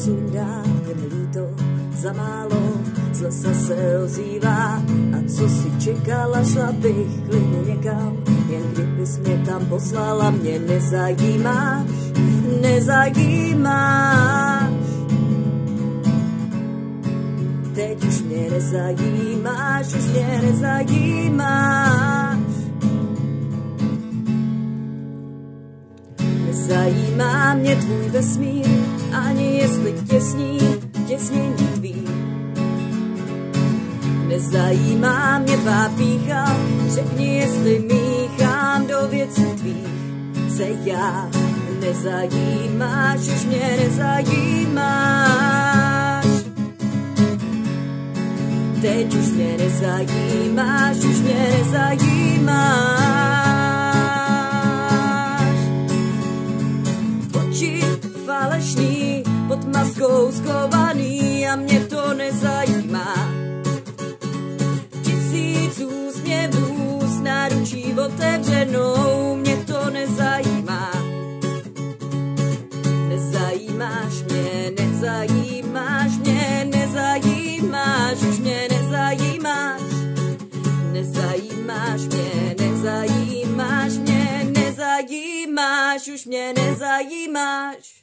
sundá, je mi líto, za málo, z lesa se ozývá. A co si čekala, šla bych klidně někam, jen kdybys mě tam poslala, mě nezajímáš, nezajímáš. Teď už mě nezajímáš, už mě nezajímáš. Nezajímá mě tvůj vesmír, ani jestli těsnění tvý. Nezajímá mě tvá pýcha, řekni, jestli míchám do věcí tvých se já. Nezajímáš, už mě nezajímáš. Teď už mě nezajímáš, už mě nezajímáš. Oči falešný, pod maskou skovaný a mě to nezajímá. Tisíc úsměvů s náručí otevřenou, mě to nezajímá. Nezajímáš mě, nezajímáš mě, nezajímáš, už mě nezajímáš. Nezajímáš mě, nezajímáš mě, nezajímáš, už mě nezajímáš.